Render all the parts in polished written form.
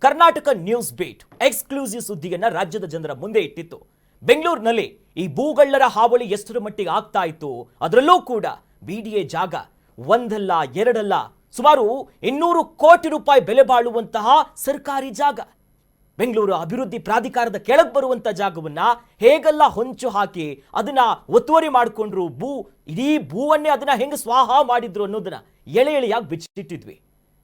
Karnataka news beet exclusive ಸುದ್ದಿಯನ್ನ ರಾಜ್ಯದ ಜನರ ಮುಂದೆ ಇಟ್ಟಿತ್ತು. ಬೆಂಗಳೂರಿನಲ್ಲಿ ಈ ಭೂಗಳ್ಳರ ಹಾವಳಿ ಎಷ್ಟರ ಮಟ್ಟಿಗೆ ಆಗ್ತಾ ಇತ್ತು, ಅದರಲ್ಲೂ ಕೂಡ ಬಿಡಿಎ ಜಾಗ ಒಂದಲ್ಲ ಎರಡಲ್ಲ ಸುಮಾರು 200 ಕೋಟಿ ರೂಪಾಯಿ ಬೆಲೆ ಬಾಳುವಂತಹ ಸರ್ಕಾರಿ ಜಾಗ, ಬೆಂಗಳೂರು ಅಭಿವೃದ್ಧಿ ಪ್ರಾಧಿಕಾರದ ಕೆಳಗೆ ಬರುವಂತ ಜಾಗವನ್ನ ಹೇಗೆಲ್ಲ ಹೊಂಚು ಹಾಕಿ ಅದನ್ನ ಒತ್ತುವರಿ ಮಾಡಿಕೊಂಡ್ರು, ಇಡೀ ಭೂವನ್ನೇ ಅದನ್ನ ಹೆಂಗೆ ಸ್ವಾಹ ಮಾಡಿದ್ರು ಅನ್ನೋದನ್ನ ಎಳೆ ಎಳೆಯಾಗಿ ಬಿಚ್ಚಿಟ್ಟಿದ್ವಿ.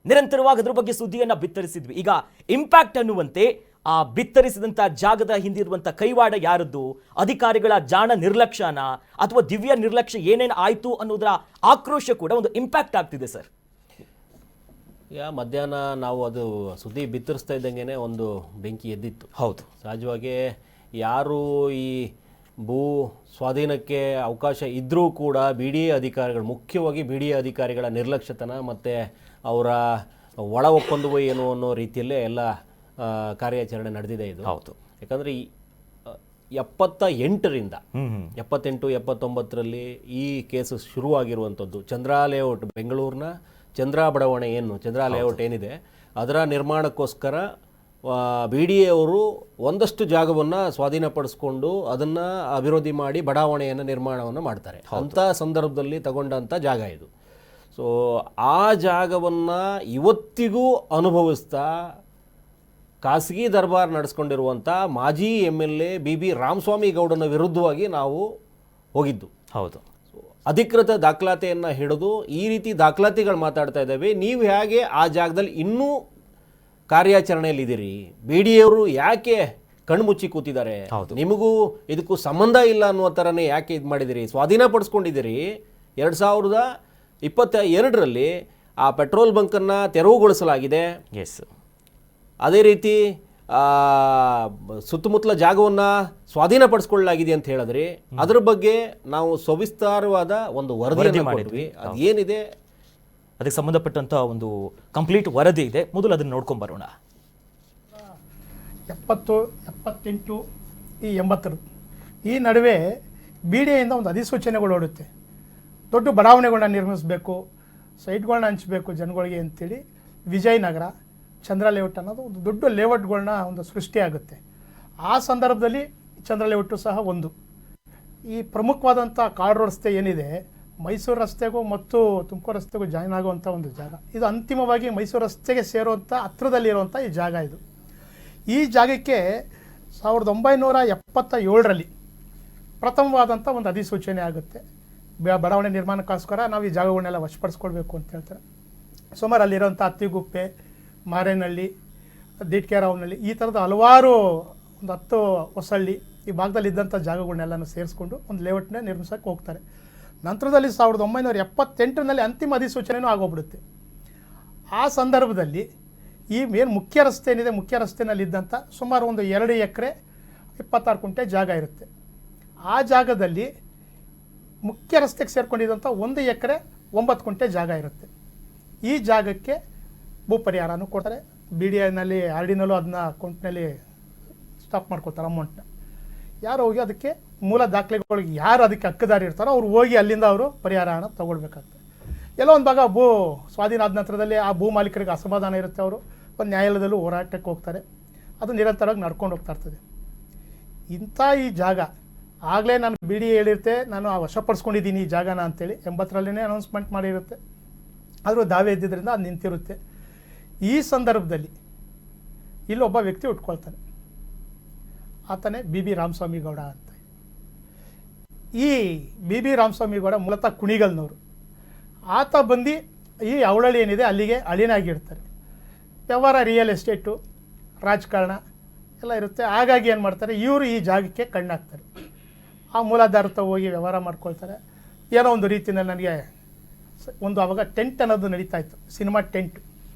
ನಿರಂತರವಾಗಿ ಅದ್ರ ಬಗ್ಗೆ ಸುದ್ದಿಯನ್ನ ಬಿತ್ತರಿಸಿದ್ವಿ. ಈಗ ಇಂಪ್ಯಾಕ್ಟ್ ಅನ್ನುವಂತೆ ಆ ಬಿತ್ತರಿಸಿದಂತ ಜಾಗದ ಹಿಂದಿರುವಂತ ಕೈವಾಡ ಯಾರದ್ದು, ಅಧಿಕಾರಿಗಳ ಜಾಣ ನಿರ್ಲಕ್ಷ್ಯನ ಅಥವಾ ದಿವ್ಯ ನಿರ್ಲಕ್ಷ್ಯ ಏನೇನು ಆಯ್ತು ಅನ್ನೋದರ ಆಕ್ರೋಶ ಕೂಡ ಒಂದು ಇಂಪ್ಯಾಕ್ಟ್ ಆಗ್ತಿದೆ ಸರ್. ಮಧ್ಯಾಹ್ನ ನಾವು ಅದು ಸುದ್ದಿ ಬಿತ್ತರಿಸ್ತಾ ಇದ್ದಂಗೆ ಒಂದು ಬೆಂಕಿ ಎದ್ದಿತ್ತು. ಹೌದು, ಸಹಜವಾಗಿ ಯಾರು ಈ ಭೂ ಸ್ವಾಧೀನಕ್ಕೆ ಅವಕಾಶ ಇದ್ದರೂ ಕೂಡ BDA ಅಧಿಕಾರಿಗಳು, ಮುಖ್ಯವಾಗಿ BDA ಅಧಿಕಾರಿಗಳ ನಿರ್ಲಕ್ಷ್ಯತನ ಮತ್ತು ಅವರ ಒಳ ಒಪ್ಪಂದವೋ ಏನು ಅನ್ನೋ ರೀತಿಯಲ್ಲೇ ಎಲ್ಲ ಕಾರ್ಯಾಚರಣೆ ನಡೆದಿದೆ ಇದು. ಹೌದು, ಯಾಕಂದರೆ 78ರಿಂದ 78-79ರಲ್ಲಿ ಈ ಕೇಸು ಶುರುವಾಗಿರುವಂಥದ್ದು. ಚಂದ್ರ ಲೇಔಟ್, ಬೆಂಗಳೂರಿನ ಚಂದ್ರ ಬಡಾವಣೆ ಏನು ಚಂದ್ರ ಲೇಔಟ್ ಏನಿದೆ ಅದರ ನಿರ್ಮಾಣಕ್ಕೋಸ್ಕರ BDA ಅವರು ಒಂದಷ್ಟು ಜಾಗವನ್ನು ಸ್ವಾಧೀನಪಡಿಸ್ಕೊಂಡು ಅದನ್ನು ಅಭಿವೃದ್ಧಿ ಮಾಡಿ ಬಡಾವಣೆಯನ್ನು ನಿರ್ಮಾಣವನ್ನು ಮಾಡ್ತಾರೆ. ಅಂಥ ಸಂದರ್ಭದಲ್ಲಿ ತಗೊಂಡಂಥ ಜಾಗ ಇದು. ಸೊ ಆ ಜಾಗವನ್ನು ಇವತ್ತಿಗೂ ಅನುಭವಿಸ್ತಾ ಖಾಸಗಿ ದರ್ಬಾರ್ ನಡೆಸ್ಕೊಂಡಿರುವಂಥ ಮಾಜಿ MLA BB ರಾಮಸ್ವಾಮಿ ಗೌಡನ ವಿರುದ್ಧವಾಗಿ ನಾವು ಹೋಗಿದ್ದು. ಹೌದು, ಅಧಿಕೃತ ದಾಖಲಾತಿಯನ್ನು ಹಿಡಿದು ಈ ರೀತಿ ದಾಖಲಾತಿಗಳು ಮಾತಾಡ್ತಾ ಇದ್ದಾವೆ, ನೀವು ಹೇಗೆ ಆ ಜಾಗದಲ್ಲಿ ಇನ್ನೂ ಕಾರ್ಯಾಚರಣೆಯಲ್ಲಿದ್ದೀರಿ, BDA ಅವರು ಯಾಕೆ ಕಣ್ಮುಚ್ಚಿ ಕೂತಿದ್ದಾರೆ, ನಿಮಗೂ ಇದಕ್ಕೂ ಸಂಬಂಧ ಇಲ್ಲ ಅನ್ನುವ ಥರನೇ ಯಾಕೆ ಇದು ಮಾಡಿದಿರಿ, ಸ್ವಾಧೀನಪಡಿಸ್ಕೊಂಡಿದ್ದೀರಿ. 2022ರಲ್ಲಿ ಆ ಪೆಟ್ರೋಲ್ ಬಂಕನ್ನು ತೆರವುಗೊಳಿಸಲಾಗಿದೆ. ಎಸ್, ಅದೇ ರೀತಿ ಸುತ್ತಮುತ್ತಲ ಜಾಗವನ್ನು ಸ್ವಾಧೀನಪಡಿಸ್ಕೊಳ್ಳಲಾಗಿದೆ ಅಂತ ಹೇಳಿದ್ರಿ. ಅದ್ರ ಬಗ್ಗೆ ನಾವು ಸವಿಸ್ತಾರವಾದ ಒಂದು ವರದಿ ಮಾಡಿದ್ವಿ. ಅದೇನಿದೆ ಅದಕ್ಕೆ ಸಂಬಂಧಪಟ್ಟಂತ ಒಂದು ಕಂಪ್ಲೀಟ್ ವರದಿ ಇದೆ. ಮೊದಲು ಅದನ್ನು ನೋಡ್ಕೊಂಡು ಬರೋಣ. 70, 78 ಈ 80 ಈ ನಡುವೆ BDAಯಿಂದ ಒಂದು ಅಧಿಸೂಚನೆಗಳು ಹೊರಡುತ್ತೆ. ದೊಡ್ಡ ಬಡಾವಣೆಗಳನ್ನ ನಿರ್ಮಿಸಬೇಕು, ಸೈಟ್ಗಳನ್ನ ಹಂಚಬೇಕು ಜನಗಳಿಗೆ ಅಂತೇಳಿ ವಿಜಯನಗರ, ಚಂದ್ರ ಲೇಔಟ್ ಅನ್ನೋದು ಒಂದು ದೊಡ್ಡ ಲೇಔಟ್ಗಳನ್ನ ಒಂದು ಸೃಷ್ಟಿಯಾಗುತ್ತೆ. ಆ ಸಂದರ್ಭದಲ್ಲಿ ಚಂದ್ರ ಲೇಔಟು ಸಹ ಒಂದು. ಈ ಪ್ರಮುಖವಾದಂಥ ಕಾರ್ಡ್ ರಸ್ತೆ ಏನಿದೆ, ಮೈಸೂರು ರಸ್ತೆಗೂ ಮತ್ತು ತುಮಕೂರು ರಸ್ತೆಗೂ ಜಾಯಿನ್ ಆಗುವಂಥ ಒಂದು ಜಾಗ ಇದು. ಅಂತಿಮವಾಗಿ ಮೈಸೂರು ರಸ್ತೆಗೆ ಸೇರುವಂಥ ಹತ್ರದಲ್ಲಿರುವಂಥ ಈ ಜಾಗ ಇದು. ಈ ಜಾಗಕ್ಕೆ 1977ರಲ್ಲಿ ಪ್ರಥಮವಾದಂಥ ಒಂದು ಅಧಿಸೂಚನೆ ಆಗುತ್ತೆ. ಬಡಾವಣೆ ನಿರ್ಮಾಣಕ್ಕೋಸ್ಕರ ನಾವು ಈ ಜಾಗಗಳನ್ನೆಲ್ಲ ವಶಪಡಿಸ್ಕೊಳ್ಬೇಕು ಅಂತ ಹೇಳ್ತಾರೆ. ಸುಮಾರು ಅಲ್ಲಿರೋಂಥ ಅತ್ತಿಗುಪ್ಪೆ, ಮಾರೇನಹಳ್ಳಿ, ದಿಟ್ಕೆರಾವ್ನಹಳ್ಳಿ ಈ ಥರದ ಹಲವಾರು ಒಂದು 10 ಹೊಸಳ್ಳಿ ಈ ಭಾಗದಲ್ಲಿ ಇದ್ದಂಥ ಜಾಗಗಳನ್ನೆಲ್ಲನೂ ಸೇರಿಸ್ಕೊಂಡು ಒಂದು ಲೇಔಟ್ನ ನಿರ್ಮಿಸೋಕ್ಕೆ ಹೋಗ್ತಾರೆ. ನಂತರದಲ್ಲಿ 1978ರಲ್ಲಿ ಅಂತಿಮ ಅಧಿಸೂಚನೆಯೂ ಆಗೋಗ್ಬಿಡುತ್ತೆ. ಆ ಸಂದರ್ಭದಲ್ಲಿ ಈ ಏನು ಮುಖ್ಯ ರಸ್ತೆ ಏನಿದೆ, ಮುಖ್ಯ ರಸ್ತೆಯಲ್ಲಿದ್ದಂಥ ಸುಮಾರು ಒಂದು 2 ಎಕರೆ 26 ಗುಂಟೆ ಜಾಗ ಇರುತ್ತೆ. ಆ ಜಾಗದಲ್ಲಿ ಮುಖ್ಯ ರಸ್ತೆಗೆ ಸೇರ್ಕೊಂಡಿದ್ದಂಥ 1 ಎಕರೆ 9 ಗುಂಟೆ ಜಾಗ ಇರುತ್ತೆ. ಈ ಜಾಗಕ್ಕೆ ಭೂ ಪರಿಹಾರನೂ ಕೊಡ್ತಾರೆ. BDAನಲ್ಲಿ RDನಲ್ಲೂ ಅದನ್ನ ಅಕೌಂಟ್ನಲ್ಲಿ ಸ್ಟಾಪ್ ಮಾಡ್ಕೊತಾರೆ ಅಮೌಂಟ್ನ. ಯಾರು ಹೋಗಿ ಅದಕ್ಕೆ ಮೂಲ ದಾಖಲೆಗಳಿಗೆ ಯಾರು ಅದಕ್ಕೆ ಹಕ್ಕುದಾರಿ ಇರ್ತಾರೋ ಅವ್ರು ಹೋಗಿ ಅಲ್ಲಿಂದ ಅವರು ಪರಿಹಾರನ ತಗೊಳ್ಬೇಕಾಗ್ತದೆ. ಎಲ್ಲೋ ಒಂದು ಭಾಗ ಭೂ ಸ್ವಾಧೀನ ಆದ ನಂತರದಲ್ಲಿ ಆ ಭೂ ಮಾಲೀಕರಿಗೆ ಅಸಮಾಧಾನ ಇರುತ್ತೆ, ಅವರು ಒಂದು ನ್ಯಾಯಾಲಯದಲ್ಲೂ ಹೋರಾಟಕ್ಕೆ ಹೋಗ್ತಾರೆ. ಅದು ನಿರಂತರವಾಗಿ ನಡ್ಕೊಂಡು ಹೋಗ್ತಾ ಇರ್ತದೆ. ಇಂಥ ಈ ಜಾಗ ಆಗಲೇ ನಾನು BDA ಹೇಳಿರುತ್ತೆ, ನಾನು ವಶಪಡಿಸ್ಕೊಂಡಿದ್ದೀನಿ ಈ ಜಾಗನ ಅಂತೇಳಿ 80ರಲ್ಲೇ ಅನೌನ್ಸ್ಮೆಂಟ್ ಮಾಡಿರುತ್ತೆ. ಆದರೂ ದಾವೆ ಇದ್ದಿದ್ದರಿಂದ ಅದು ನಿಂತಿರುತ್ತೆ. ಈ ಸಂದರ್ಭದಲ್ಲಿ ಇಲ್ಲೊಬ್ಬ ವ್ಯಕ್ತಿ ಉಟ್ಕೊಳ್ತಾನೆ, ಆತನೇ BB ರಾಮಸ್ವಾಮಿ ಗೌಡ ಅಂತ. ಈ BB ರಾಮಸ್ವಾಮಿ ಗೌಡ ಮೂಲತಃ ಕುಣಿಗಲ್ನವರು. ಆತ ಬಂದು ಈ ಅವಳಳ್ಳಿ ಏನಿದೆ ಅಲ್ಲಿಗೆ ಅಳಿನಾಗಿರ್ತಾರೆ. ವ್ಯವಹಾರ ರಿಯಲ್ ಎಸ್ಟೇಟು, ರಾಜಕಾರಣ ಎಲ್ಲ ಇರುತ್ತೆ. ಹಾಗಾಗಿ ಏನು ಮಾಡ್ತಾರೆ, ಇವರು ಈ ಜಾಗಕ್ಕೆ ಕಣ್ಣಾಕ್ತಾರೆ. ಆ ಮೂಲಾಧಾರತ ಹೋಗಿ ವ್ಯವಹಾರ ಮಾಡ್ಕೊಳ್ತಾರೆ. ಏನೋ ಒಂದು ರೀತಿಯಲ್ಲಿ ನನಗೆ ಒಂದು ಆವಾಗ ಟೆಂಟ್ ಅನ್ನೋದು ನಡೀತಾ ಇತ್ತು, ಸಿನಿಮಾ ಟೆಂಟ್,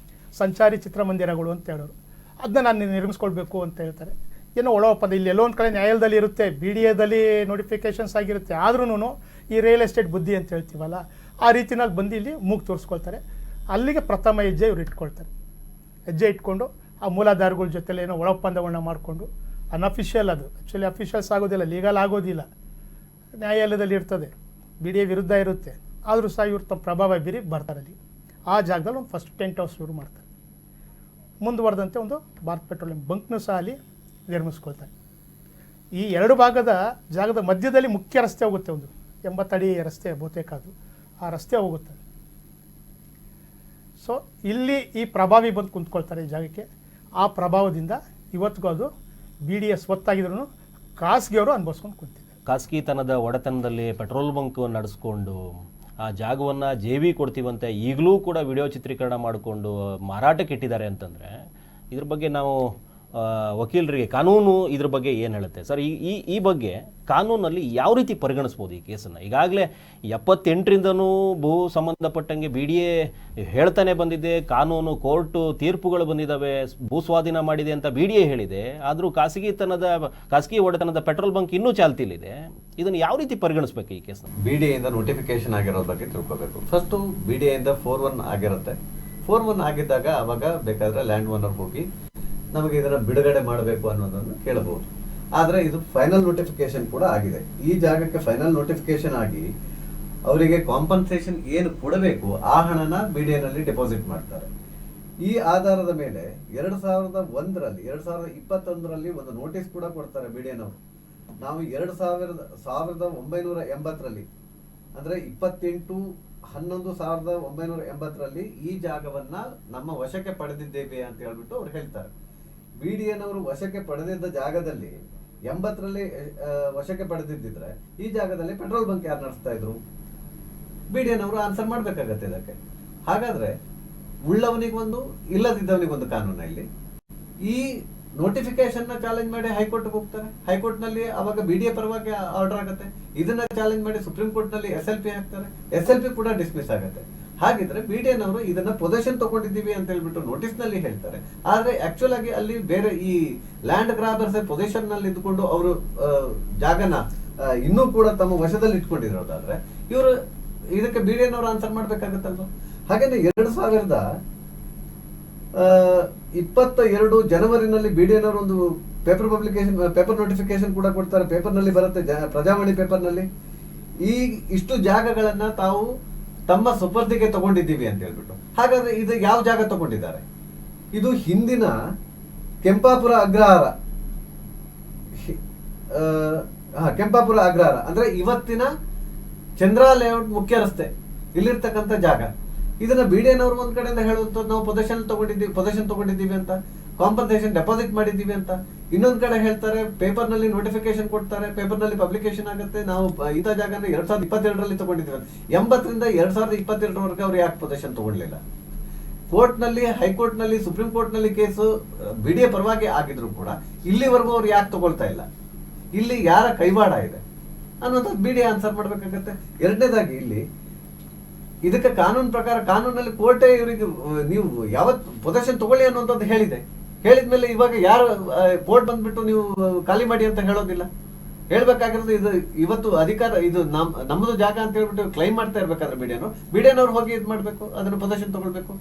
ಸಂಚಾರಿ ಚಿತ್ರಮಂದಿರಗಳು ಅಂತ ಹೇಳೋರು. ಅದನ್ನ ನಾನು ನಿರ್ಮಿಸ್ಕೊಳ್ಬೇಕು ಅಂತ ಹೇಳ್ತಾರೆ. ಏನೋ ಒಳ ಒಪ್ಪಂದ ಇಲ್ಲಿ ಎಲ್ಲೋ ಒಂದು ಕಡೆ ನ್ಯಾಯಾಲಯದಲ್ಲಿ ಇರುತ್ತೆ, BDAದಲ್ಲಿ ನೋಟಿಫಿಕೇಷನ್ಸ್ ಆಗಿರುತ್ತೆ. ಆದ್ರೂ ಈ ರಿಯಲ್ ಎಸ್ಟೇಟ್ ಬುದ್ಧಿ ಅಂತ ಹೇಳ್ತೀವಲ್ಲ, ಆ ರೀತಿನಲ್ಲಿ ಬಂದು ಇಲ್ಲಿ ಮೂಗು ತೋರಿಸ್ಕೊಳ್ತಾರೆ. ಅಲ್ಲಿಗೆ ಪ್ರಥಮ ಹೆಜ್ಜೆ ಇವ್ರು ಇಟ್ಕೊಳ್ತಾರೆ. ಹೆಜ್ಜೆ ಇಟ್ಕೊಂಡು ಆ ಮೂಲಾಧಾರಗಳ ಜೊತೆಲಿ ಏನೋ ಒಳ ಒಪ್ಪಂದಗಳನ್ನ ಮಾಡಿಕೊಂಡು, ಅನ್ಅಫಿಷಿಯಲ್ ಅದು, ಆ್ಯಕ್ಚುಲಿ ಅಫಿಷಿಯಲ್ಸ್ ಆಗೋದಿಲ್ಲ, ಲೀಗಲ್ ಆಗೋದಿಲ್ಲ, ನ್ಯಾಯಾಲಯದಲ್ಲಿ ಇರ್ತದೆ, BDA ವಿರುದ್ಧ ಇರುತ್ತೆ. ಆದರೂ ಸಹ ಇವ್ರು ತಮ್ಮ ಪ್ರಭಾವ ಬೀರಿ ಬರ್ತಾರೆ. ಅಲ್ಲಿ ಆ ಜಾಗದಲ್ಲಿ ಒಂದು ಫಸ್ಟ್ ಟೆಂಟ್ ಹೌಸ್ ಶುರು ಮಾಡ್ತಾರೆ. ಮುಂದುವರೆದಂತೆ ಒಂದು ಭಾರತ್ ಪೆಟ್ರೋಲಿಯಂ ಬಂಕ್ನೂ ಸಹ ಅಲ್ಲಿ ನಿರ್ಮಿಸ್ಕೊಳ್ತಾರೆ. ಈ ಎರಡು ಭಾಗದ ಜಾಗದ ಮಧ್ಯದಲ್ಲಿ ಮುಖ್ಯ ರಸ್ತೆ ಹೋಗುತ್ತೆ, ಒಂದು 80 ಅಡಿ ರಸ್ತೆ ಬಹುತೇಕ ಅದು, ಆ ರಸ್ತೆ ಹೋಗುತ್ತೆ. ಸೊ ಇಲ್ಲಿ ಈ ಪ್ರಭಾವಿ ಬಂದು ಕುಂತ್ಕೊಳ್ತಾರೆ ಈ ಜಾಗಕ್ಕೆ. ಆ ಪ್ರಭಾವದಿಂದ ಇವತ್ತಿಗೂ ಅದು BDS ಒತ್ತಾಗಿದ್ರು ಖಾಸಗಿಯವರು ಅನುಭವಿಸ್ಕೊಂಡು ಕುಂತಿದ್ದಾರೆ. ಖಾಸಗಿತನದ ಒಡೆತನದಲ್ಲಿ ಪೆಟ್ರೋಲ್ ಬಂಕ್ ನಡೆಸ್ಕೊಂಡು ಆ ಜಾಗವನ್ನು JV ಕೊಡ್ತೀವಂತೆ ಈಗಲೂ ಕೂಡ ವಿಡಿಯೋ ಚಿತ್ರೀಕರಣ ಮಾಡಿಕೊಂಡು ಮಾರಾಟಕ್ಕೆ ಇಟ್ಟಿದ್ದಾರೆ ಅಂತಂದರೆ ಇದ್ರ ಬಗ್ಗೆ ನಾವು ವಕೀಲರಿಗೆ ಕಾನೂನು ಇದ್ರ ಬಗ್ಗೆ ಏನು ಹೇಳುತ್ತೆ ಸರ್? ಈ ಬಗ್ಗೆ ಕಾನೂನಲ್ಲಿ ಯಾವ ರೀತಿ ಪರಿಗಣಿಸ್ಬೋದು ಈ ಕೇಸನ್ನು? ಈಗಾಗಲೇ 78ರಿಂದನೂ ಭೂ ಸಂಬಂಧಪಟ್ಟಂಗೆ BDA ಹೇಳ್ತಾನೆ ಬಂದಿದೆ, ಕಾನೂನು ಕೋರ್ಟು ತೀರ್ಪುಗಳು ಬಂದಿದ್ದಾವೆ, ಭೂ ಸ್ವಾಧೀನ ಮಾಡಿದೆ ಅಂತ BDA ಹೇಳಿದೆ. ಆದರೂ ಖಾಸಗಿ ಒಡೆತನದ ಪೆಟ್ರೋಲ್ ಬಂಕ್ ಇನ್ನೂ ಚಾಲ್ತಿಲಿದೆ. ಇದನ್ನು ಯಾವ ರೀತಿ ಪರಿಗಣಿಸ್ಬೇಕು ಈ ಕೇಸನ್ನು? BDA ಇಂದ ನೋಟಿಫಿಕೇಶನ್ ಆಗಿರೋದ್ರ ಬಗ್ಗೆ ತಿಳ್ಕೋಬೇಕು. ಫಸ್ಟು BDA ಇಂದ 4-1 ಆಗಿರುತ್ತೆ. 4-1 ಆಗಿದ್ದಾಗ ಅವಾಗ ಬೇಕಾದರೆ ಲ್ಯಾಂಡ್ ಓನರ್ ಹೋಗಿ ನಮಗೆ ಇದನ್ನು ಬಿಡುಗಡೆ ಮಾಡಬೇಕು ಅನ್ನೋದನ್ನು ಕೇಳಬಹುದು. ಆದರೆ ಇದು ಫೈನಲ್ ನೋಟಿಫಿಕೇಶನ್ ಕೂಡ ಆಗಿದೆ. ಈ ಜಾಗಕ್ಕೆ ಫೈನಲ್ ನೋಟಿಫಿಕೇಶನ್ ಆಗಿ ಅವರಿಗೆ ಕಾಂಪನ್ಸೇಷನ್ ಏನು ಕೊಡಬೇಕು ಆ ಹಣನ BDA ನಲ್ಲಿ ಡೆಪಾಸಿಟ್ ಮಾಡ್ತಾರೆ. ಈ ಆಧಾರದ ಮೇಲೆ 2021ರಲ್ಲಿ ಒಂದು ನೋಟಿಸ್ ಕೂಡ ಕೊಡ್ತಾರೆ BDAನವರು. ನಾವು 1980ರಲ್ಲಿ ಅಂದರೆ 28/11/1980ರಲ್ಲಿ ಈ ಜಾಗವನ್ನ ನಮ್ಮ ವಶಕ್ಕೆ ಪಡೆದಿದ್ದೇವೆ ಅಂತ ಹೇಳ್ಬಿಟ್ಟು ಅವ್ರು ಹೇಳ್ತಾರೆ. BDAನವರು ವಶಕ್ಕೆ ಪಡೆದಿದ್ದ ಜಾಗದಲ್ಲಿ 80ರಲ್ಲಿ ವಶಕ್ಕೆ ಪಡೆದಿದ್ದಿದ್ರೆ ಈ ಜಾಗದಲ್ಲಿ ಪೆಟ್ರೋಲ್ ಬಂಕ್ ಯಾರು ನಡೆಸ್ತಾ ಇದ್ರು? BDAನವರು ಆನ್ಸರ್ ಮಾಡ್ಬೇಕಾಗತ್ತೆ ಇದಕ್ಕೆ. ಹಾಗಾದ್ರೆ ಉಳ್ಳವನಿಗೊಂದು ಇಲ್ಲದಿದ್ದವನಿಗೊಂದು ಕಾನೂನ ಇಲ್ಲಿ. ಈ ನೋಟಿಫಿಕೇಶನ್ ನ ಚಾಲೆಂಜ್ ಮಾಡಿ ಹೈಕೋರ್ಟ್ ಹೋಗ್ತಾರೆ. ಹೈಕೋರ್ಟ್ ನಲ್ಲಿ ಅವಾಗ BDA ಪರವಾಗಿ ಆರ್ಡರ್ ಆಗುತ್ತೆ. ಇದನ್ನ ಚಾಲೆಂಜ್ ಮಾಡಿ ಸುಪ್ರೀಂ ಕೋರ್ಟ್ ನಲ್ಲಿ SLP ಹಾಕ್ತಾರೆ. SLP ಕೂಡ ಡಿಸ್ಮಿಸ್ ಆಗುತ್ತೆ. ಹಾಗಿದ್ರೆ BDAನವರು ಇದನ್ನ ಪೊಸೆಷನ್ ತಗೊಂಡಿದ್ದೀವಿ ಅಂತ ಹೇಳ್ಬಿಟ್ಟು ನೋಟಿಸ್ ನಲ್ಲಿ ಹೇಳ್ತಾರೆ. ಆದ್ರೆ ಆಕ್ಚುಲ್ ಆಗಿ ಅಲ್ಲಿ ಬೇರೆ ಈ ಲ್ಯಾಂಡ್ ಗ್ರಾಬರ್ಸ್ ಪೊಸಿಷನ್ ನಲ್ಲಿ ಇದ್ಕೊಂಡು ಅವರು ಜಾಗನ ಇನ್ನೂ ಕೂಡ ತಮ್ಮ ವಶದಲ್ಲಿ ಇಟ್ಕೊಂಡಿರೋದಾದ್ರೆ ಇವರು ಇದಕ್ಕೆ BDAನವರು ಆನ್ಸರ್ ಮಾಡ್ಬೇಕಾಗತ್ತಲ್ವ? ಹಾಗೇನೆ 2022 ಜನವರಿನಲ್ಲಿ BDAನವರು ಒಂದು ಪೇಪರ್ ನೋಟಿಫಿಕೇಶನ್ ಕೂಡ ಕೊಡ್ತಾರೆ. ಪೇಪರ್ ನಲ್ಲಿ ಬರುತ್ತೆ, ಪ್ರಜಾವಾಣಿ ಪೇಪರ್ ನಲ್ಲಿ. ಇಷ್ಟು ಜಾಗಗಳನ್ನ ತಾವು ತಮ್ಮ ಸುಪರ್ದಿಗೆ ತಗೊಂಡಿದ್ದೀವಿ ಅಂತ ಹೇಳ್ಬಿಟ್ಟು. ಹಾಗಾದ್ರೆ ಇದು ಯಾವ ಜಾಗ ತಗೊಂಡಿದ್ದಾರೆ? ಇದು ಹಿಂದಿನ ಕೆಂಪಾಪುರ ಅಗ್ರಹಾರ, ಕೆಂಪಾಪುರ ಅಗ್ರಹಾರ ಅಂದ್ರೆ ಇವತ್ತಿನ ಚಂದ್ರ ಲೇಔಟ್ ಮುಖ್ಯ ರಸ್ತೆ ಇಲ್ಲಿರ್ತಕ್ಕಂಥ ಜಾಗ. ಇದನ್ನ BDAನವರು ಒಂದ್ ಕಡೆಯಿಂದ ಹೇಳುವಂತ ನಾವು ಪೊಸೆಷನ್ ತಗೊಂಡಿದ್ದೀವಿ ಅಂತ, ಕಾಂಪನ್ಸೇಷನ್ ಡೆಪಾಸಿಟ್ ಮಾಡಿದ್ದೀವಿ ಅಂತ. ಇನ್ನೊಂದ್ ಕಡೆ ಹೇಳ್ತಾರೆ ಪೇಪರ್ ನಲ್ಲಿ ನೋಟಿಫಿಕೇಶನ್ ಕೊಡ್ತಾರೆ, ಪೇಪರ್ ನಲ್ಲಿ ಪಬ್ಲಿಕೇಶನ್ ಆಗುತ್ತೆ, ನಾವು ಇಂಥ ಜಾಗನ 2022ರಲ್ಲಿ ತಗೊಂಡಿದ್ದೀವಿ ಅಂತ. 80ರಿಂದ 2022ರವರೆಗೆ ಅವ್ರು ಯಾಕೆ ಪೊಸೆಷನ್ ತಗೊಳ್ಳಿಲ್ಲ? ಕೋರ್ಟ್ ನಲ್ಲಿ, ಹೈಕೋರ್ಟ್ ನಲ್ಲಿ, ಸುಪ್ರೀಂ ಕೋರ್ಟ್ ನಲ್ಲಿ ಕೇಸು BDA ಪರವಾಗಿ ಆಗಿದ್ರು ಕೂಡ ಇಲ್ಲಿವರೆಗೂ ಅವ್ರು ಯಾಕೆ ತಗೊಳ್ತಾ ಇಲ್ಲ? ಇಲ್ಲಿ ಯಾರ ಕೈವಾಡ ಇದೆ ಅನ್ನೋದು BDA ಆನ್ಸರ್ ಮಾಡ್ಬೇಕಾಗತ್ತೆ. ಎರಡನೇದಾಗಿ ಇಲ್ಲಿ ಇದಕ್ಕೆ ಕಾನೂನು ಪ್ರಕಾರ ಕಾನೂನಲ್ಲಿ ಕೋರ್ಟೇ ಇವರಿಗೆ ನೀವು ಯಾವತ್ತು ಪೊಸೆಷನ್ ತಗೊಳ್ಳಿ ಅನ್ನುವಂಥದ್ದು ಹೇಳಿದ್ಮೇಲೆ ಇವಾಗ ಯಾರು ಕೋರ್ಟ್ ಬಂದ್ಬಿಟ್ಟು ನೀವು ಖಾಲಿ ಮಾಡಿ ಅಂತ ಹೇಳೋದಿಲ್ಲ. ಹೇಳ್ಬೇಕಾಗಿರೋದು ಇದು ಇವತ್ತು ಅಧಿಕಾರ, ಇದು ನಮ್ಮದು ಜಾಗ ಅಂತ ಹೇಳ್ಬಿಟ್ಟು ಕ್ಲೈಮ್ ಮಾಡ್ತಾ ಇರ್ಬೇಕಾದ್ರೆ BDAನವರು ಹೋಗಿ ಇದು ಮಾಡ್ಬೇಕು, ಅದನ್ನು ಪೊಸೆಷನ್ ತಗೊಳ್ಬೇಕು.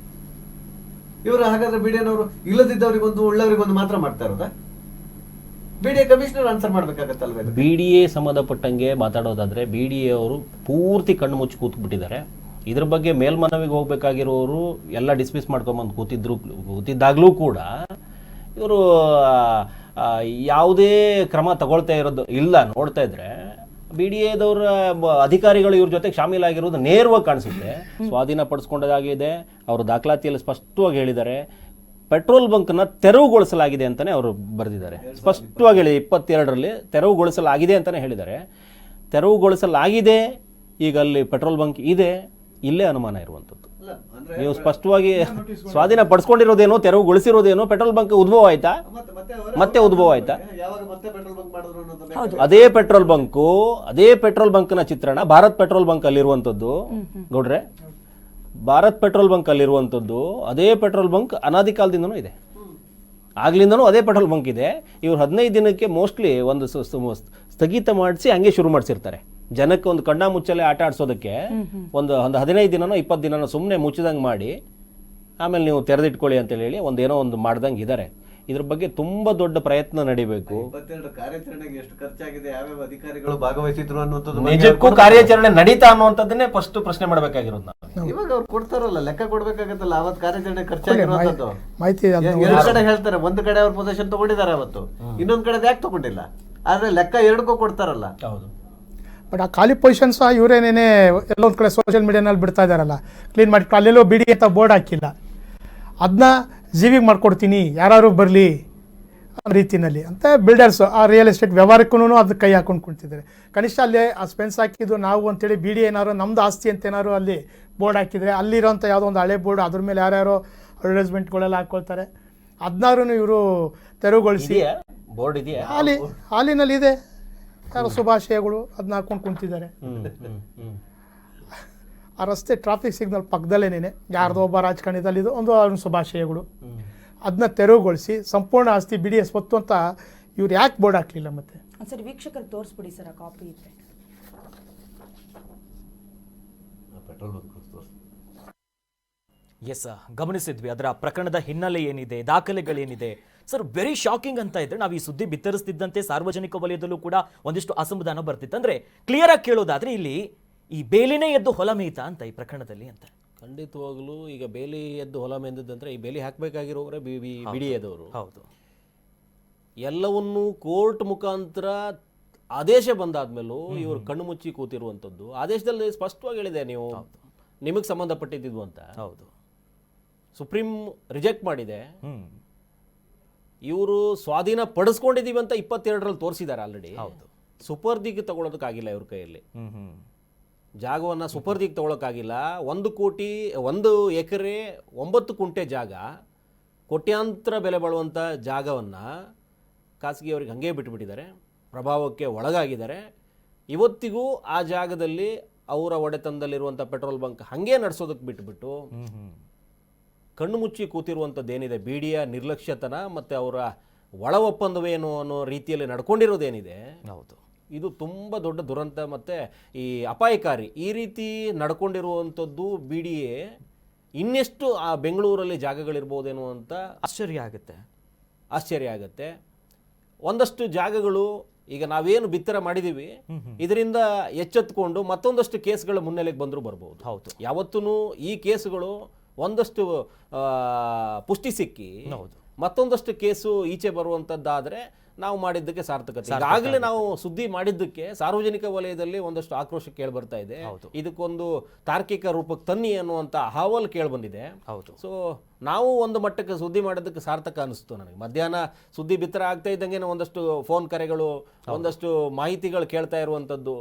ಇವರು ಹಾಗಾದ್ರೆ BDAನವರು ಇಲ್ಲದಿದ್ದವರಿಗೊಂದು ಉಳ್ಳವರಿಗೊಂದು ಮಾತ್ರ ಮಾಡ್ತಾ ಇರೋದಾ? BDA ಕಮಿಷನರ್ ಆನ್ಸರ್ ಮಾಡ್ಬೇಕಾಗತ್ತಲ್ವ? BDA ಸಂಬಂಧಪಟ್ಟಂಗೆ ಮಾತಾಡೋದಾದ್ರೆ BDA ಅವರು ಪೂರ್ತಿ ಕಣ್ಣು ಮುಚ್ಚಿ ಕೂತ್ಬಿಟ್ಟಿದ್ದಾರೆ. ಇದ್ರ ಬಗ್ಗೆ ಮೇಲ್ಮನವಿಗೆ ಹೋಗ್ಬೇಕಾಗಿರೋರು ಎಲ್ಲ ಡಿಸ್ಮಿಸ್ ಮಾಡ್ಕೊಂಬಂದು ಕೂತಿದ್ದಾಗಲೂ ಕೂಡ ಇವರು ಯಾವುದೇ ಕ್ರಮ ತಗೊಳ್ತಾ ಇರೋದು ಇಲ್ಲ. ನೋಡ್ತಾ ಇದ್ರೆ BDAದವರ ಅಧಿಕಾರಿಗಳು ಇವ್ರ ಜೊತೆಗೆ ಶಾಮೀಲಾಗಿರೋದು ನೇರವಾಗಿ ಕಾಣಿಸುತ್ತೆ. ಸ್ವಾಧೀನ ಪಡಿಸ್ಕೊಂಡದಾಗಿದೆ. ಅವರು ದಾಖಲಾತಿಯಲ್ಲಿ ಸ್ಪಷ್ಟವಾಗಿ ಹೇಳಿದ್ದಾರೆ. ಪೆಟ್ರೋಲ್ ಬಂಕ್ನ ತೆರವುಗೊಳಿಸಲಾಗಿದೆ ಅಂತಾನೆ ಅವರು ಬರೆದಿದ್ದಾರೆ. ಸ್ಪಷ್ಟವಾಗಿ ಹೇಳಿ 22ರಲ್ಲಿ ತೆರವುಗೊಳಿಸಲಾಗಿದೆ ಅಂತಾನೆ ಹೇಳಿದ್ದಾರೆ. ತೆರವುಗೊಳಿಸಲಾಗಿದೆ, ಈಗ ಅಲ್ಲಿ ಪೆಟ್ರೋಲ್ ಬಂಕ್ ಇದೆ, ಇಲ್ಲೇ ಅನುಮಾನ ಇರುವಂಥದ್ದು. ನೀವು ಸ್ಪಷ್ಟವಾಗಿ ಸ್ವಾಧೀನ ಪಡಿಸ್ಕೊಂಡಿರೋದೇನೋ, ತೆರವುಗೊಳಿಸಿರೋದೇನೋ, ಪೆಟ್ರೋಲ್ ಬಂಕ್ ಉದ್ಭವ ಆಯ್ತಾ? ಮತ್ತೆ ಉದ್ಭವ ಆಯ್ತಾ? ಅದೇ ಪೆಟ್ರೋಲ್ ಬಂಕ್ನ ಚಿತ್ರಣ ಭಾರತ್ ಪೆಟ್ರೋಲ್ ಬಂಕ್ ಅಲ್ಲಿರುವಂಥದ್ದು ಗೌಡ್ರೆ. ಭಾರತ್ ಪೆಟ್ರೋಲ್ ಬಂಕ್ ಅಲ್ಲಿರುವಂಥದ್ದು ಅದೇ ಪೆಟ್ರೋಲ್ ಬಂಕ್ ಅನಾದಿ ಕಾಲದಿಂದನೂ ಇದೆ. ಆಗ್ಲಿಂದನೂ ಅದೇ ಪೆಟ್ರೋಲ್ ಬಂಕ್ ಇದೆ. ಇವ್ರು 15 ದಿನಕ್ಕೆ ಮೋಸ್ಟ್ಲಿ ಒಂದು ಸ್ಥಗಿತ ಮಾಡಿಸಿ ಹಂಗೆ ಶುರು ಮಾಡಿಸಿರ್ತಾರೆ. ಜನಕ್ಕೆ ಒಂದು ಕಣ್ಣ ಮುಚ್ಚಲೆ ಆಟ ಆಡ್ಸೋದಕ್ಕೆ ಒಂದು 15 ದಿನನೋ 20 ದಿನನೋ ಸುಮ್ಮನೆ ಮುಚ್ಚಿದಂಗೆ ಮಾಡಿ ಆಮೇಲೆ ನೀವು ತೆರೆದಿಟ್ಕೊಳ್ಳಿ ಅಂತೇಳಿ ಏನೋ ಒಂದು ಮಾಡ್ದಂಗೆ ಇದ್ದಾರೆ. ಇದ್ರ ಬಗ್ಗೆ ತುಂಬ ದೊಡ್ಡ ಪ್ರಯತ್ನ ನಡಿಬೇಕು. 22 ಕಾರ್ಯಾಚರಣೆಗೆ ಎಷ್ಟು ಖರ್ಚಾಗಿದೆ, ಯಾವ್ಯಾವ ಅಧಿಕಾರಿಗಳು ಭಾಗವಹಿಸಿದ್ರು ಅನ್ನುವಂಥದ್ದು ನಿಜಕ್ಕೂ ಕಾರ್ಯಾಚರಣೆ ನಡೀತಾ ಅನ್ನುವಂಥದ್ದನ್ನೇ ಫಸ್ಟ್ ಪ್ರಶ್ನೆ ಮಾಡಬೇಕಾಗಿರೋದು ನಾವು. ಇವಾಗ ಅವ್ರು ಕೊಡ್ತಾರಲ್ಲ, ಲೆಕ್ಕ ಕೊಡ್ಬೇಕಾಗತ್ತಲ್ಲ ಅವತ್ತು ಕಾರ್ಯಾಚರಣೆ ಖರ್ಚಾಗಿರುವಂತದ್ದು. ಮಾಹಿತಿ ಎರಡು ಕಡೆ ಹೇಳ್ತಾರೆ, ಒಂದು ಕಡೆ ಅವ್ರು ಪೊಸಿಷನ್ ತಗೊಂಡಿದ್ದಾರೆ ಅವತ್ತು, ಇನ್ನೊಂದ್ ಕಡೆ ಯಾಕೆ ತಗೊಂಡಿಲ್ಲ, ಆದ್ರೆ ಲೆಕ್ಕ ಎರಡಕ್ಕೂ ಕೊಡ್ತಾರಲ್ಲ. ಹೌದು. ಬಟ್ ಆ ಖಾಲಿ ಪೊಸಿಷನ್ಸ್ ಇವರೇನೇನೆ ಎಲ್ಲೊಂದು ಕಡೆ ಸೋಷಿಯಲ್ ಮೀಡಿಯಾನಲ್ಲಿ ಬಿಡ್ತಾ ಇದ್ದಾರಲ್ಲ, ಕ್ಲೀನ್ ಮಾಡಿ ಅಲ್ಲೆಲ್ಲೋ ಬಿಡಿ ಅಂತ ಬೋರ್ಡ್ ಹಾಕಿಲ್ಲ, ಅದನ್ನ ಜೀವಿಗೆ ಮಾಡ್ಕೊಡ್ತೀನಿ ಯಾರು ಬರಲಿ ಅನ್ನೋ ರೀತಿಯಲ್ಲಿ ಅಂತ ಬಿಲ್ಡರ್ಸ್ ಆ ರಿಯಲ್ ಎಸ್ಟೇಟ್ ವ್ಯವಹಾರಕ್ಕೂ ಅದು ಕೈ ಹಾಕೊಂಡು ಕುಂತಿದ್ದಾರೆ. ಕನಿಷ್ಠ ಅಲ್ಲೇ ಆ ಸ್ಪೆನ್ಸ್ ಹಾಕಿದ್ದು ನಾವು ಅಂತೇಳಿ ಬಿಡಿ ಏನಾದ್ರು ನಮ್ದು ಆಸ್ತಿ ಅಂತ ಏನಾದ್ರು ಅಲ್ಲಿ ಬೋರ್ಡ್ ಹಾಕಿದರೆ ಅಲ್ಲಿರೋಂಥ ಯಾವುದೋ ಒಂದು ಹಳೆ ಬೋರ್ಡ್ ಅದ್ರ ಮೇಲೆ ಯಾರ್ಯಾರೋ ಅಡ್ವರ್ಟೈಸ್ಮೆಂಟ್ಗಳೆಲ್ಲ ಹಾಕ್ಕೊಳ್ತಾರೆ, ಅದನ್ನಾರು ಇವರು ತೆರವುಗೊಳಿಸಿ ಬೋರ್ಡ್ ಇದೆಯಾ ಹಾಲಿನಲ್ಲಿ ಇದೆ, ಯಾರೋ ಶುಭಾಶಯಗಳು ಅದನ್ನ ಹಾಕೊಂಡು ಕುಂತಿದ್ದಾರೆ. ಆ ರಸ್ತೆ ಟ್ರಾಫಿಕ್ ಸಿಗ್ನಲ್ ಪಕ್ಕದಲ್ಲೇನೆ ಯಾರ್ದೋ ಒಬ್ಬ ರಾಜಕಾರಣಿದಲ್ಲಿದ್ದು ಒಂದು ಶುಭಾಶಯಗಳು, ಅದನ್ನ ತೆರವುಗೊಳಿಸಿ ಸಂಪೂರ್ಣ ಆಸ್ತಿ ಬಿಡಿ ಸ್ವತ್ತು ಅಂತ ಇವ್ರು ಯಾಕೆ ಬೋರ್ಡ್ ಹಾಕ್ಲಿಲ್ಲ? ಮತ್ತೆ ಸರ್ ವೀಕ್ಷಕರು ತೋರಿಸ್ಬಿಡಿ ಸರ್, ಆ ಕಾಪಿ ಇದ್ರೆ. ಎಸ್, ಗಮನಿಸಿದ್ವಿ ಅದರ ಪ್ರಕರಣದ ಹಿನ್ನೆಲೆ ಏನಿದೆ, ದಾಖಲೆಗಳೇನಿದೆ. ಸರ್ ವೆರಿ ಶಾಕಿಂಗ್ ಅಂತ ಇದ್ರೆ ನಾವು ಈ ಸುದ್ದಿ ಬಿತ್ತರಿಸ್ತಿದ್ದಂತೆ ಸಾರ್ವಜನಿಕ ವಲಯದಲ್ಲೂ ಕೂಡ ಒಂದಿಷ್ಟು ಅಸಮಾಧಾನ ಬರ್ತಿತ್ತು. ಅಂದ್ರೆ ಕ್ಲಿಯರ್ ಆಗಿ ಕೇಳೋದಾದ್ರೆ ಇಲ್ಲಿ ಈ ಬೇಲಿನೇ ಎದ್ದು ಹೊಲ ಮೇಯ್ತಾ ಅಂತ ಈ ಪ್ರಕರಣದಲ್ಲಿ ಅಂತ. ಖಂಡಿತವಾಗ್ಲೂ ಈಗ ಬೇಲಿ ಎದ್ದು ಹೊಲ ಮೆಂದದಂದ್ರೆ ಈ ಬೇಲಿ ಹಾಕಬೇಕಾಗಿರೋರೆ ಬಿಡಿ ಎದವರು. ಹೌದು. ಎಲ್ಲವನ್ನೂ ಕೋರ್ಟ್ ಮುಖಾಂತರ ಆದೇಶ ಬಂದಾದ್ಮೇಲೂ ಇವರು ಕಣ್ಣು ಮುಚ್ಚಿ ಕೂತಿರುವಂಥದ್ದು. ಆದೇಶದಲ್ಲಿ ಸ್ಪಷ್ಟವಾಗಿ ಹೇಳಿದೆ, ನೀವು ನಿಮಗೆ ಸಂಬಂಧಪಟ್ಟಿದ್ದು ಅಂತ. ಹೌದು. ಸುಪ್ರೀಂ ರಿಜೆಕ್ಟ್ ಮಾಡಿದೆ. ಇವರು ಸ್ವಾಧೀನ ಪಡಿಸ್ಕೊಂಡಿದ್ದೀವಿ ಅಂತ 22ರಲ್ಲಿ ತೋರಿಸಿದ್ದಾರೆ ಆಲ್ರೆಡಿ. ಹೌದು. ಸುಪರ್ದಿಗೆ ತಗೊಳ್ಳೋದಕ್ಕಾಗಿಲ್ಲ ಇವ್ರ ಕೈಯಲ್ಲಿ. ಜಾಗವನ್ನು ಸುಪರ್ದಿಗೆ ತಗೊಳ್ಳೋಕ್ಕಾಗಿಲ್ಲ. 1 ಕೋಟಿ 1 ಎಕರೆ 9 ಕುಂಟೆ ಜಾಗ, ಕೋಟ್ಯಾಂತರ ಬೆಲೆ ಬಾಳುವಂಥ ಜಾಗವನ್ನು ಖಾಸಗಿಯವರಿಗೆ ಹಂಗೆ ಬಿಟ್ಟುಬಿಟ್ಟಿದ್ದಾರೆ, ಪ್ರಭಾವಕ್ಕೆ ಒಳಗಾಗಿದ್ದಾರೆ. ಇವತ್ತಿಗೂ ಆ ಜಾಗದಲ್ಲಿ ಅವರ ಒಡೆತನದಲ್ಲಿರುವಂಥ ಪೆಟ್ರೋಲ್ ಬಂಕ್ ಹಾಗೆ ನಡೆಸೋದಕ್ಕೆ ಬಿಟ್ಟುಬಿಟ್ಟು ಕಣ್ಣು ಮುಚ್ಚಿ ಕೂತಿರುವಂಥದ್ದೇನಿದೆ, ಬಿಡಿಯ ನಿರ್ಲಕ್ಷ್ಯತನ ಮತ್ತು ಅವರ ಒಳ ಒಪ್ಪಂದವೇನು ಅನ್ನೋ ರೀತಿಯಲ್ಲಿ ನಡ್ಕೊಂಡಿರೋದೇನಿದೆ, ಹೌದು, ಇದು ತುಂಬ ದೊಡ್ಡ ದುರಂತ ಮತ್ತು ಈ ಅಪಾಯಕಾರಿ. ಈ ರೀತಿ ನಡ್ಕೊಂಡಿರುವಂಥದ್ದು ಬಿಡಿಎ ಇನ್ನೆಷ್ಟು ಆ ಬೆಂಗಳೂರಲ್ಲಿ ಜಾಗಗಳಿರ್ಬೋದೇನೋ ಅಂತ ಆಶ್ಚರ್ಯ ಆಗುತ್ತೆ. ಒಂದಷ್ಟು ಜಾಗಗಳು ಈಗ ನಾವೇನು ಬಿತ್ತರ ಮಾಡಿದ್ದೀವಿ ಇದರಿಂದ ಎಚ್ಚೆತ್ತುಕೊಂಡು ಮತ್ತೊಂದಷ್ಟು ಕೇಸ್ಗಳ ಮುನ್ನೆಲೆಗೆ ಬಂದರೂ ಬರ್ಬೋದು. ಹೌದು. ಯಾವತ್ತೂ ಈ ಕೇಸುಗಳು ಒಂದಷ್ಟು ಪುಷ್ಟಿ ಸಿಕ್ಕಿ ಹೌದು ಮತ್ತೊಂದಷ್ಟು ಕೇಸು ಈಚೆ ಬರುವಂಥದ್ದಾದರೆ ನಾವು ಮಾಡಿದ್ದಕ್ಕೆ ಸಾರ್ಥಕತೆ. ಈಗಾಗಲೇ ನಾವು ಸುದ್ದಿ ಮಾಡಿದ್ದಕ್ಕೆ ಸಾರ್ವಜನಿಕ ವಲಯದಲ್ಲಿ ಒಂದಷ್ಟು ಆಕ್ರೋಶ ಕೇಳಿ ಬರ್ತಾ ಇದೆ. ಇದಕ್ಕೊಂದು ತಾರ್ಕಿಕ ರೂಪಕ್ಕೆ ತನ್ನಿ ಅನ್ನುವಂಥ ಅಹವಾಲು ಕೇಳಿ ಬಂದಿದೆ. ಹೌದು. ಸೊ ನಾವು ಒಂದು ಮಟ್ಟಕ್ಕೆ ಸುದ್ದಿ ಮಾಡೋದಕ್ಕೆ ಸಾರ್ಥಕ ಅನಿಸ್ತು ನನಗೆ. ಮಧ್ಯಾಹ್ನ ಸುದ್ದಿ ಬಿತ್ತರ ಆಗ್ತಾ ಇದ್ದಂಗೆ ಒಂದಷ್ಟು ಫೋನ್ ಕರೆಗಳು, ಒಂದಷ್ಟು ಮಾಹಿತಿಗಳು ಕೇಳ್ತಾ ಇರುವಂಥದ್ದು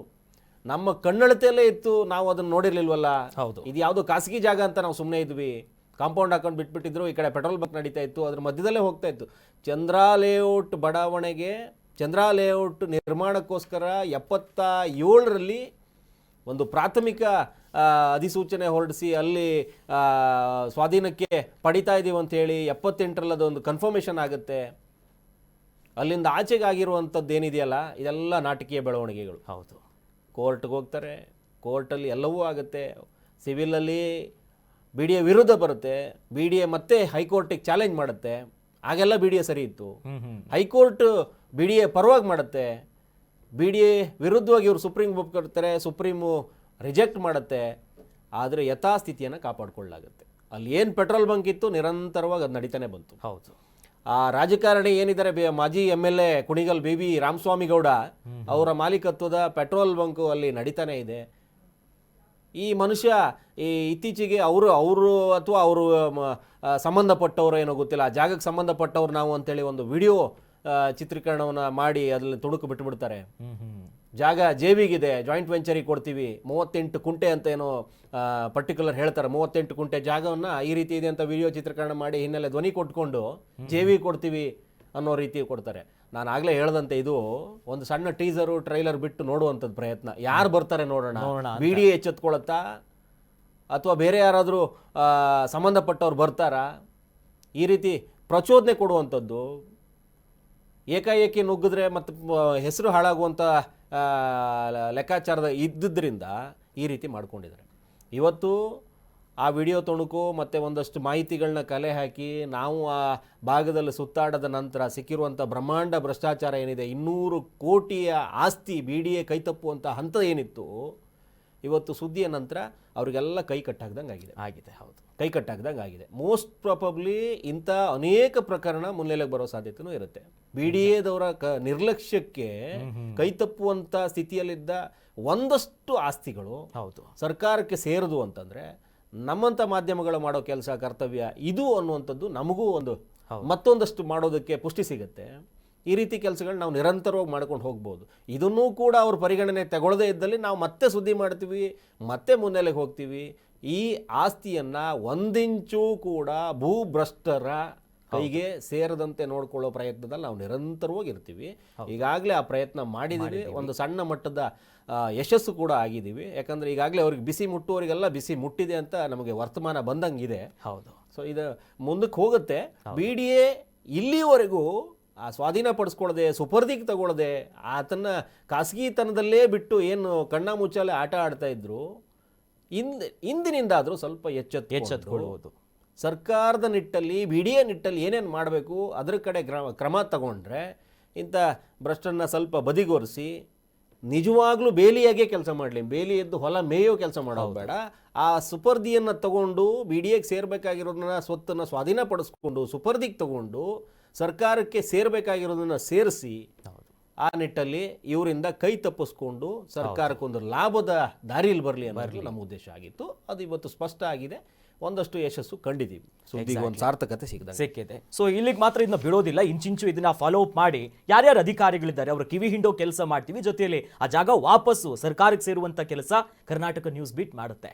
ನಮ್ಮ ಕಣ್ಣಳತೆಯಲ್ಲೇ ಇತ್ತು. ನಾವು ಅದನ್ನು ನೋಡಿರ್ಲಿಲ್ವಲ್ಲ. ಹೌದು. ಇದು ಯಾವುದೋ ಖಾಸಗಿ ಜಾಗ ಅಂತ ನಾವು ಸುಮ್ಮನೆ ಇದ್ವಿ, ಕಾಂಪೌಂಡ್ ಹಾಕೊಂಡು ಬಿಟ್ಬಿಟ್ಟಿದ್ರು, ಈ ಕಡೆ ಪೆಟ್ರೋಲ್ ಬಂಕ್ ನಡೀತಾ ಇತ್ತು, ಅದ್ರ ಮಧ್ಯದಲ್ಲೇ ಹೋಗ್ತಾ ಇತ್ತು. ಚಂದ್ರಾ ಲೇಔಟ್ ಬಡಾವಣೆಗೆ, ಚಂದ್ರಾ ಲೇಔಟ್ ನಿರ್ಮಾಣಕ್ಕೋಸ್ಕರ 77ರಲ್ಲಿ ಒಂದು ಪ್ರಾಥಮಿಕ ಅಧಿಸೂಚನೆ ಹೊರಡಿಸಿ ಅಲ್ಲಿ ಸ್ವಾಧೀನಕ್ಕೆ ಪಡಿತಾ ಇದ್ದೀವಿ ಅಂತೇಳಿ 78ರಲ್ಲಿ ಅದೊಂದು ಕನ್ಫರ್ಮೇಷನ್ ಆಗುತ್ತೆ. ಅಲ್ಲಿಂದ ಆಚೆಗೆ ಆಗಿರುವಂಥದ್ದು ಏನಿದೆಯಲ್ಲ ಇದೆಲ್ಲ ನಾಟಕೀಯ ಬೆಳವಣಿಗೆಗಳು. ಹೌದು. ಕೋರ್ಟ್ಗೆ ಹೋಗ್ತಾರೆ, ಕೋರ್ಟಲ್ಲಿ ಎಲ್ಲವೂ ಆಗುತ್ತೆ. ಸಿವಿಲಲ್ಲಿ ಬಿ ಡಿ ಎ ವಿರುದ್ಧ ಬರುತ್ತೆ, ಬಿ ಡಿ ಎ ಮತ್ತೆ ಹೈಕೋರ್ಟಿಗೆ ಚಾಲೆಂಜ್ ಮಾಡುತ್ತೆ. ಆಗೆಲ್ಲ ಬಿ ಡಿ ಎ ಸರಿ ಇತ್ತು. ಹೈಕೋರ್ಟ್ ಬಿ ಡಿ ಎ ಪರವಾಗಿ ಮಾಡುತ್ತೆ, ಬಿ ಡಿ ಎ ವಿರುದ್ಧವಾಗಿ ಇವರು ಸುಪ್ರೀಂ ಒಪ್ಕೊಳ್ತಾರೆ, ಸುಪ್ರೀಮು ರಿಜೆಕ್ಟ್ ಮಾಡುತ್ತೆ. ಆದರೆ ಯಥಾಸ್ಥಿತಿಯನ್ನು ಕಾಪಾಡಿಕೊಳ್ಳಲಾಗುತ್ತೆ. ಅಲ್ಲಿ ಏನು ಪೆಟ್ರೋಲ್ ಬಂಕ್ ಇತ್ತು ನಿರಂತರವಾಗಿ ಅದು ನಡೀತಾನೆ ಬಂತು. ಹೌದು. ಆ ರಾಜಕಾರಣಿ ಏನಿದ್ದಾರೆ, ಮಾಜಿ MLA ಕುಣಿಗಲ್ BB ರಾಮಸ್ವಾಮಿ ಗೌಡ ಅವರ ಮಾಲೀಕತ್ವದ ಪೆಟ್ರೋಲ್ ಬಂಕು ಅಲ್ಲಿ ನಡೀತಾನೆ ಇದೆ. ಈ ಮನುಷ್ಯ ಈ ಇತ್ತೀಚೆಗೆ ಅವರು ಅಥವಾ ಅವರು ಸಂಬಂಧಪಟ್ಟವರು ಏನೋ ಗೊತ್ತಿಲ್ಲ, ಆ ಜಾಗಕ್ಕೆ ಸಂಬಂಧಪಟ್ಟವ್ರು ನಾವು ಅಂತೇಳಿ ಒಂದು ವಿಡಿಯೋ ಚಿತ್ರೀಕರಣವನ್ನು ಮಾಡಿ ಅದರಲ್ಲಿ ತುಣುಕು ಬಿಟ್ಟುಬಿಡ್ತಾರೆ. ಜಾಗ ಜೇವಿಗಿದೆ, ಜಾಯಿಂಟ್ ವೆಂಚರಿಗೆ ಕೊಡ್ತೀವಿ, 38 ಕುಂಟೆ ಅಂತ ಏನೋ ಪರ್ಟಿಕ್ಯುಲರ್ ಹೇಳ್ತಾರೆ. 38 ಕುಂಟೆ ಜಾಗವನ್ನು ಈ ರೀತಿ ಇದೆ ಅಂತ ವಿಡಿಯೋ ಚಿತ್ರೀಕರಣ ಮಾಡಿ ಹಿನ್ನೆಲೆ ಧ್ವನಿ ಕೊಟ್ಕೊಂಡು ಜೇವಿ ಕೊಡ್ತೀವಿ ಅನ್ನೋ ರೀತಿ ಕೊಡ್ತಾರೆ. ನಾನು ಆಗಲೇ ಹೇಳ್ದಂತೆ ಇದು ಒಂದು ಸಣ್ಣ ಟೀಸರು ಟ್ರೈಲರ್ ಬಿಟ್ಟು ನೋಡುವಂಥದ್ದು ಪ್ರಯತ್ನ. ಯಾರು ಬರ್ತಾರೆ ನೋಡೋಣ, ಬಿಡಿ ಎಚ್ಚೆತ್ಕೊಳತ್ತಾ ಅಥವಾ ಬೇರೆ ಯಾರಾದರೂ ಸಂಬಂಧಪಟ್ಟವ್ರು ಬರ್ತಾರಾ? ಈ ರೀತಿ ಪ್ರಚೋದನೆ ಕೊಡುವಂಥದ್ದು, ಏಕಾಏಕಿ ನುಗ್ಗಿದ್ರೆ ಮತ್ತು ಹೆಸರು ಹಾಳಾಗುವಂಥ ಲೆಕ್ಕಾಚಾರದ ಇದ್ದುದರಿಂದ ಈ ರೀತಿ ಮಾಡ್ಕೊಂಡಿದ್ದಾರೆ. ಇವತ್ತು ಆ ವಿಡಿಯೋ ತುಣುಕು ಮತ್ತು ಒಂದಷ್ಟು ಮಾಹಿತಿಗಳನ್ನ ಕಲೆ ಹಾಕಿ ನಾವು ಆ ಭಾಗದಲ್ಲಿ ಸುತ್ತಾಡದ ನಂತರ ಸಿಕ್ಕಿರುವಂಥ ಬ್ರಹ್ಮಾಂಡ ಭ್ರಷ್ಟಾಚಾರ ಏನಿದೆ 200 ಕೋಟಿಯ ಆಸ್ತಿ BDA ಕೈತಪ್ಪುವಂಥ ಹಂತ ಏನಿತ್ತು, ಇವತ್ತು ಸುದ್ದಿಯ ನಂತರ ಅವರಿಗೆಲ್ಲ ಕೈ ಕಟ್ಟಾಗ್ದಂಗೆ ಆಗಿದೆ. ಹೌದು, ಕೈ ಕಟ್ಟಾಗ್ದಂಗೆ ಆಗಿದೆ. ಮೋಸ್ಟ್ ಪ್ರಾಬಬ್ಲಿ ಇಂಥ ಅನೇಕ ಪ್ರಕರಣ ಮುನ್ನೆಲೆಗೆ ಬರೋ ಸಾಧ್ಯತೆಯೂ ಇರುತ್ತೆ. BDAದವರ ನಿರ್ಲಕ್ಷ್ಯಕ್ಕೆ ಕೈ ತಪ್ಪುವಂಥ ಸ್ಥಿತಿಯಲ್ಲಿದ್ದ ಒಂದಷ್ಟು ಆಸ್ತಿಗಳು ಹೌದು, ಸರ್ಕಾರಕ್ಕೆ ಸೇರಿದು ಅಂತಂದರೆ ನಮ್ಮಂಥ ಮಾಧ್ಯಮಗಳು ಮಾಡೋ ಕೆಲಸ ಕರ್ತವ್ಯ ಇದು ಅನ್ನುವಂಥದ್ದು ನಮಗೂ ಒಂದು ಮತ್ತೊಂದಷ್ಟು ಮಾಡೋದಕ್ಕೆ ಪುಷ್ಟಿ ಸಿಗುತ್ತೆ. ಈ ರೀತಿ ಕೆಲಸಗಳು ನಾವು ನಿರಂತರವಾಗಿ ಮಾಡ್ಕೊಂಡು ಹೋಗ್ಬೋದು. ಇದನ್ನೂ ಕೂಡ ಅವ್ರ ಪರಿಗಣನೆ ತಗೊಳ್ಳದೇ ಇದ್ದಲ್ಲಿ ನಾವು ಮತ್ತೆ ಸುದ್ದಿ ಮಾಡ್ತೀವಿ, ಮತ್ತೆ ಮುನ್ನೆಲೆಗೆ ಹೋಗ್ತೀವಿ. ಈ ಆಸ್ತಿಯನ್ನು ಒಂದಿಂಚೂ ಕೂಡ ಭೂಭ್ರಷ್ಟರ ಕೈಗೆ ಸೇರದಂತೆ ನೋಡ್ಕೊಳ್ಳೋ ಪ್ರಯತ್ನದಲ್ಲಿ ನಾವು ನಿರಂತರವಾಗಿರ್ತೀವಿ. ಈಗಾಗಲೇ ಆ ಪ್ರಯತ್ನ ಮಾಡಿದ್ದೀವಿ, ಒಂದು ಸಣ್ಣ ಮಟ್ಟದ ಯಶಸ್ಸು ಕೂಡ ಆಗಿದ್ದೀವಿ. ಯಾಕಂದರೆ ಈಗಾಗಲೇ ಅವ್ರಿಗೆ ಬಿಸಿ ಮುಟ್ಟುವವರಿಗೆಲ್ಲ ಬಿಸಿ ಮುಟ್ಟಿದೆ ಅಂತ ನಮಗೆ ವರ್ತಮಾನ ಬಂದಂಗಿದೆ. ಹೌದು. ಸೊ ಇದು ಮುಂದಕ್ಕೆ ಹೋಗುತ್ತೆ. BDA ಇಲ್ಲಿವರೆಗೂ ಆ ಸ್ವಾಧೀನಪಡಿಸ್ಕೊಳ್ಳದೆ, ಸುಪರ್ದಿಗೆ ತಗೊಳ್ಳದೆ, ಆತನ ಖಾಸಗಿತನದಲ್ಲೇ ಬಿಟ್ಟು ಏನು ಕಣ್ಣ ಮುಚ್ಚಾಲೆ ಆಟ ಆಡ್ತಾ ಇದ್ರು, ಇಂದಿನಿಂದಾದರೂ ಸ್ವಲ್ಪ ಎಚ್ಚೆತ್ತುಕೊಳ್ಳುವುದು. ಸರ್ಕಾರದ ನಿಟ್ಟಲ್ಲಿ BDA ನಿಟ್ಟಲ್ಲಿ ಏನೇನು ಮಾಡಬೇಕು ಅದರ ಕಡೆ ಕ್ರಮ ತಗೊಂಡ್ರೆ ಇಂಥ ಭ್ರಷ್ಟರನ್ನ ಸ್ವಲ್ಪ ಬದಿಗೊರಿಸಿ ನಿಜವಾಗ್ಲೂ ಬೇಲಿಯಾಗೆ ಕೆಲಸ ಮಾಡಲಿ. ಬೇಲಿ ಎದ್ದು ಹೊಲ ಮೇಯೋ ಕೆಲಸ ಮಾಡೋದು ಬೇಡ. ಆ ಸುಪರ್ದಿಯನ್ನು ತಗೊಂಡು BDAಗೆ ಸೇರಬೇಕಾಗಿರೋದನ್ನ ಸ್ವತ್ತನ್ನು ಸ್ವಾಧೀನಪಡಿಸ್ಕೊಂಡು ಸುಪರ್ದಿಗೆ ತಗೊಂಡು ಸರ್ಕಾರಕ್ಕೆ ಸೇರಬೇಕಾಗಿರೋದನ್ನು ಸೇರಿಸಿ ಆ ನಿಟ್ಟಲ್ಲಿ ಇವರಿಂದ ಕೈ ತಪ್ಪಿಸ್ಕೊಂಡು ಸರ್ಕಾರಕ್ಕೊಂದು ಲಾಭದ ದಾರಿಯಲ್ಲಿ ಬರಲಿ ಅನ್ನೋದು ನಮ್ಮ ಉದ್ದೇಶ ಆಗಿತ್ತು. ಅದು ಇವತ್ತು ಸ್ಪಷ್ಟ ಆಗಿದೆ. ಒಂದಷ್ಟು ಯಶಸ್ಸು ಕಂಡಿದ್ದೀವಿ. ಸುದ್ದಿಗೆ ಒಂದು ಸಾರ್ಥಕತೆ ಸಿಕ್ಕಿದೆ. ಸೊ ಇಲ್ಲಿಗೆ ಮಾತ್ರ ಇದನ್ನ ಬಿಡೋದಿಲ್ಲ, ಇಂಚಿಂಚು ಇದನ್ನ ಫಾಲೋ ಅಪ್ ಮಾಡಿ ಯಾರ್ಯಾರು ಅಧಿಕಾರಿಗಳಿದ್ದಾರೆ ಅವರ ಕಿವಿ ಹಿಂಡೋ ಕೆಲಸ ಮಾಡ್ತೀವಿ. ಜೊತೆಯಲ್ಲಿ ಆ ಜಾಗ ವಾಪಸ್ಸು ಸರ್ಕಾರಕ್ಕೆ ಸೇರುವಂತ ಕೆಲಸ ಕರ್ನಾಟಕ ನ್ಯೂಸ್ ಬೀಟ್ ಮಾಡುತ್ತೆ.